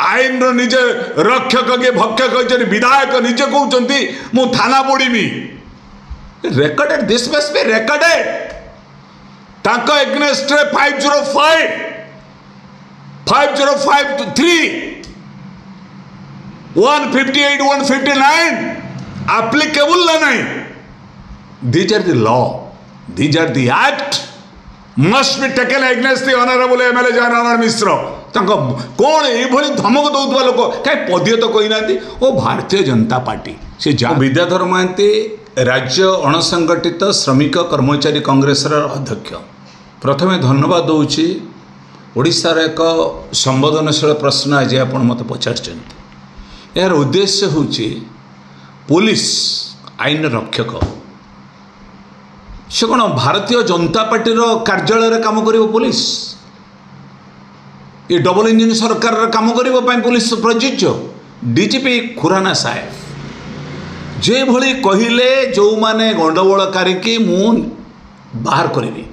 आईन निजे रक्षक किए भक्षक विधायक निजे कहते मु थाना पड़ीमी recorded this must be recorded तांको एग्नेस्ट 5053 158 159 applicable ना नहीं these are the law these are the act must be taken against the honorable MLA Jainarayan मिश्र कौन ये धमक दौरा लोक कहीं पदीय तो कही ना ओ भारतीय जनता पार्टी से विद्याधर महांती राज्य अणसंगठित श्रमिक कर्मचारी कांग्रेस अध्यक्ष प्रथमे धन्यवाद दूची ओडिशार एक संबोधनशील प्रश्न आज आप मत पचार यार उद्देश्य हूँ पुलिस आईन रक्षक से कौन भारतीय जनता पार्टी कार्यालय काम कर पुलिस ये डबल इंजिन सरकार काम करने पुलिस प्रযোज्य डीजीपी खुराना साहेब जे भली कहले जो माने गंडगोलकारी की मु बाहर करी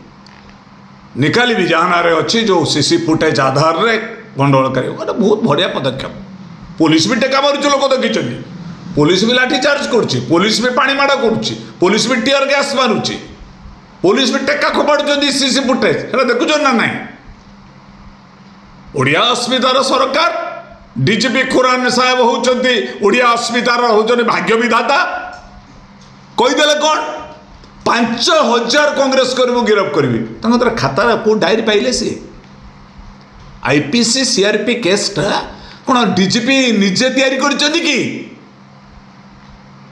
निकाली भी जहाना रे अच्छी जो सीसी फुटेज आधार रे गंडगोलकारी गोटे बहुत बढ़िया पदक्षेप पुलिस भी टेका मारुच लोक देखी पुलिस भी लाठी चार्ज करुच्ची पुलिस भी पानी माड़ करुच्ची पुलिस भी टीयर गैस मारुच्ची पुलिस भी टेका खोपाड़ुंट सीसी फुटेज है देखुच ना ना ओडिया अस्मितार सरकार डीजीपी खुराना साहेब होउचंती ओडिया अस्मितार होउचंती भाग्य विधाता कहीदेले कौन 5000 कांग्रेस कर्मी गिरफ्त करी खाता को डायरी पाइले सी आईपीसी सीआरपी केसटा कौन डीजीपी निजे तैयारी करछंती कि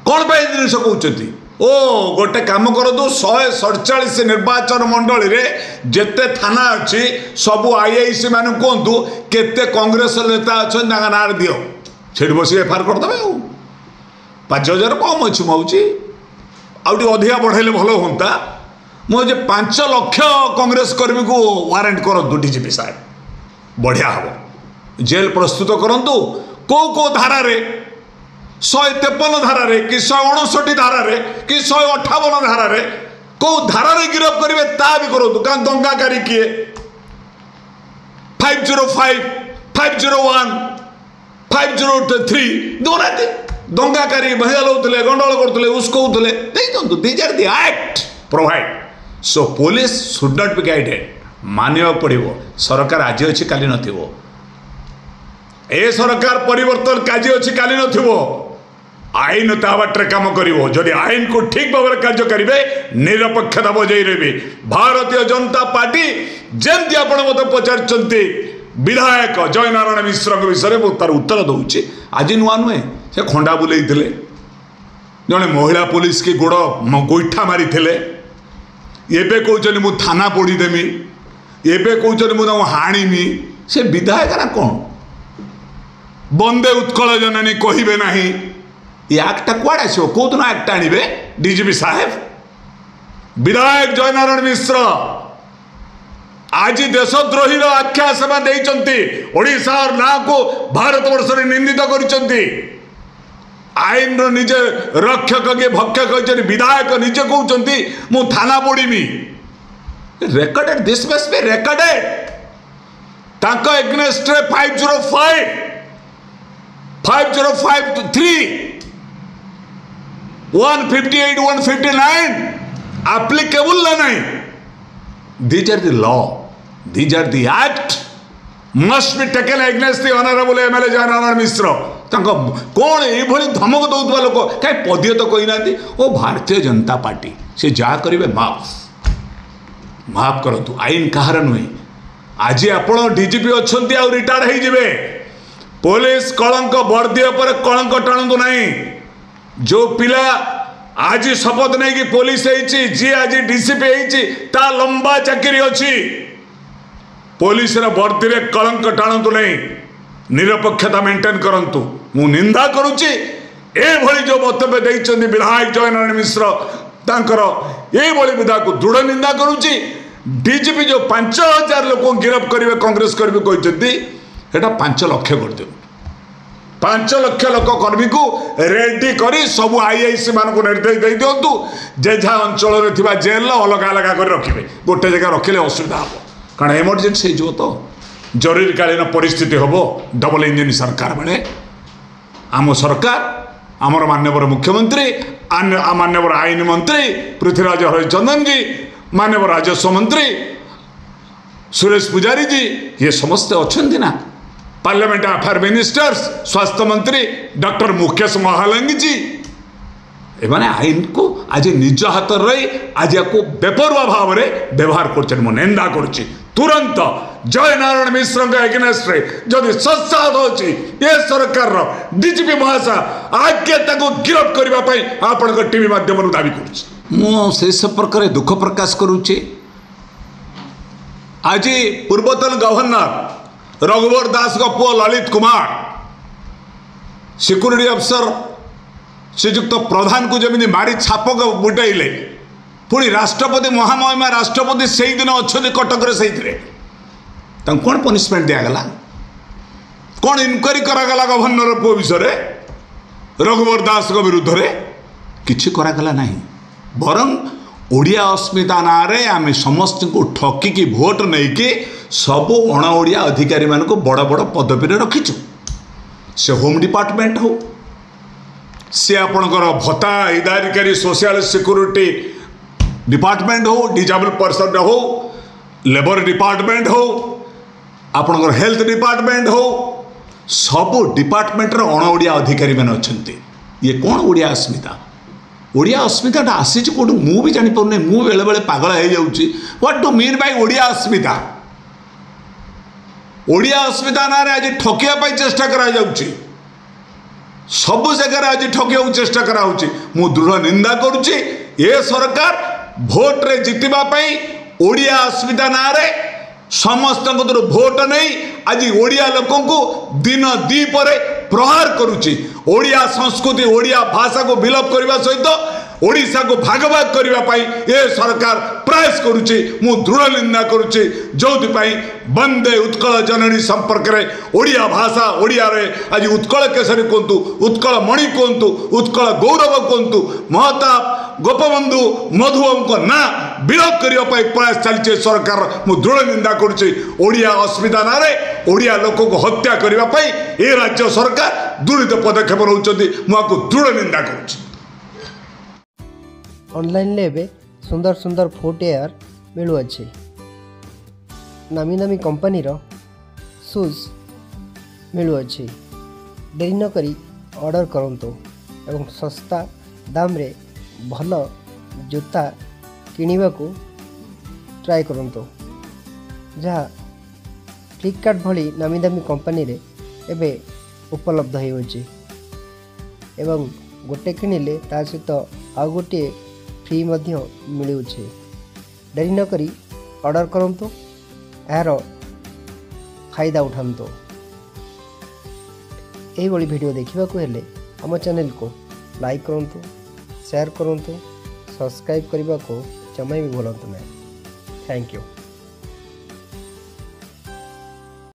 कौन पाई जिनिस कहउचंती ओ गोटे काम करतु 147 निर्वाचन मंडली रे जेते थाना अच्छी सबू आईआईसी मान कहतु केते कांग्रेस नेता अच्छा ना दियो से बस एफआईआर करदे 5000 कम अच्छी मुझे आउटी अधिका बढ़ाइले भल होता मुझे 5 लाख कांग्रेस कर्मी को वारंट करूँ डीजीपी साहब बढ़िया हम जेल प्रस्तुत करूँ कौ धारा 153 धारा कि 159 धारा कि 158 धारा कौ धारा गिरफ्त करेंगे ता भी करूँ क्या दंगाकारी किए 505 501 503 दौना दंगाकारी बहलाउले गंडगोल करते उसकौले these are the act provide so police should not be guided मानिया पड़ो सरकार आज अच्छी काली नथिबो ए सरकार परिवर्तन काजी अच्छी काली नथिबो आईन ता बाटे काम करिवो जदि आईन को ठीक भाव में कार्य करेंगे निरपेक्षता बजाई रही भारतीय जनता पार्टी जमती आपण मत पचार विधायक जयनारायण मिश्र विषय में तार उत्तर दूसरी आज नुआ नुहे से खंडा बुले जड़े महिला पुलिस की गोड़ गोईठा मारी एबे कहते मु थाना पोड़देमी एबे कहते मुझे हाणीमी से विधायक ना कौन बंदे उत्कल जननी कहे ना ये एक्टा कुआड़े आसो कौ दिन एक्ट आने डीजीपी साहेब विधायक जयनारायण मिश्र आज देशद्रोही आख्या से ओडिशार ना को भारत वर्ष निंदित कर आईन निजे रक्षक किए भक्षक विधायक निजे कहते मु थाना पड़ीमी recorded this must be recorded तांको एग्नेस्ट 5053 158 159 applicable ना नहीं these are the law these are the act must be taken against the honorable MLA Jainarayan मिश्र कौन ये धमक दौरा लोक कहीं पदीय तो कही ना ओ भारतीय जनता पार्टी से जहाँ करेंगे माफ करूँ आईन कहार नुहे आज आप डीजीपी अच्छा रिटायर्ड हो पुलिस कलंक वर्दी पर कलंक टाणु ना जो पिला आज शपथ नहीं कि पुलिस जी आज डीसीपी ता लंबा चाकरी अच्छी पुलिस वर्दी रे कलंक टाणु नहीं निरपेक्षता मेंटेन करंतु मु निंदा करुच्ची एभली जो मंतव्य देइछन्ति विधायक जयनारायण मिश्र तांकर एभली विधा को दृढ़ निंदा करुच्ची डीजीपी जो 5000 लोक गिरफ्त करेंगे कांग्रेस कर्मी कहते एटा 5 लाख कर दियो 5 लाख लोक कर्मी को रेडी करी सब आईआईसी मान को निर्देश दे दिंतु जेझा अंचल जेल अलग अलग कर रखिए गोटे जगह रखिले असुविधा हम कारण एमरजेन्सी हो तो जरूरीकालीन परिस्थिति हम डबल इंजिन सरकार बेले आम सरकार आमर माननीय मुख्यमंत्री माननीय आईन मंत्री पृथ्वीराज हरिचंदन जी माननीय राजस्व मंत्री सुरेश पुजारी जी ये समस्त अच्छा ना पार्लियामेंट अफेयर मिनिस्टर्स स्वास्थ्य मंत्री डॉक्टर मुकेश महालंगी जी एमाने आईन को आज निज हाथ रही आज या बेपरुआ भाव में व्यवहार कर निंदा करुच्ची तुरंत जय नारायण मिश्र एगेन्स्ट जदि सत्साध अच्छी ये सरकार डीजीपी महाशा आगे गिरफ्त करने आपण टीवी माध्यम दावी कर प्रकार दुख प्रकाश करुच्ची आज पूर्वतन गवर्नर रघुवर दास पुओ ललित कुमार सिक्यूरीटी अफिसर श्रीजुक्त प्रधान को जमी मारी छाप बुटाइले पुणी राष्ट्रपति महामहिमा राष्ट्रपति से दिन अच्छा कटक कौन पनिशमेंट दिगला कौन इनक्वारी करागला गवर्नर पुओ विषय रघुवर दास विरुद्ध में किसी करागला ना बरं ओडिया अस्मिता ना आम समस्त को ठकिकी भोट नहीं कि सब अण ओडिया अधिकारी मान बड़ बड़ पदवी रखीचु से होम डिपार्टमेंट हो सी आपणकर भत्ता हिताधिकारी सोशल सिक्यूरीटी डिपार्टमेंट हो डिजेबल पर्सन हो लेबर डिपार्टमेंट हो आपणकर हेल्थ डिपार्टमेंट हो सब डिपार्टमेंट अण ओडिया अधिकारी मैंने अच्छा ये कौन ओडिया अस्मिता ओडिया अस्मिता आसी कौट मु भी जापारे मु बेले बेले पागल हो जाऊँगी what do mean by Odia अस्मिता ओडिया अस्मिता ना आज ठकिया चेष्टा करा सब जगह आज ठकिया चेष्टा करा मु दृढ़ निंदा करुच्ची ये सरकार भोट रे जितवाई ओडिया अस्मिता ना समस्त भोट नहीं आज ओडिया लोक दिन दीपर प्रहार करुच्ची ओडिया संस्कृति ओडिया भाषा को विलोप करने सहित ओडिशा को भाग भाग करने ये सरकार प्रयास करुच्ची मु दृढ़ निंदा करुच्ची जो वंदे उत्कल जननी संपर्क में ओडिया भाषा ओडिया रे आज उत्कल केसरी कहतु उत्कल मणि कहतु उत्कल गौरव कहतु महताब गोपबंधु मधुबाबू को ना विरोध करने प्रयास चलती सरकार मु दृढ़ निंदा करुच्ची ओडिया अस्मिता ना ओडिया लोक को हत्या करने ये राज्य सरकार दूरित पदक्षेप रोचती मुझे दृढ़ निंदा करुच्ची ऑनलाइन ले सुंदर सुंदर फुटवेयर मिलुअछि नामी नामी कंपनी रो शूज मिलुअछि देरी न करी ऑर्डर करंतु एवं सस्ता दाम रे भल जूता किनिबा को ट्राई करंतु जहाँ फ्लिपकार्ट भली नामी दामी कंपनी रे एबे उपलब्ध होइछि एवं गोटे किनिले ता सहित आउ गोटे फ्री मध्य मिलुछे देरी न करी ऑर्डर करंतु यार फायदा उठांतु यही भली वीडियो देखा हेले आम चैनल को लाइक करंतु शेयर करंतु सब्सक्राइब करने को जमा भी भूलु ना थैंक यू।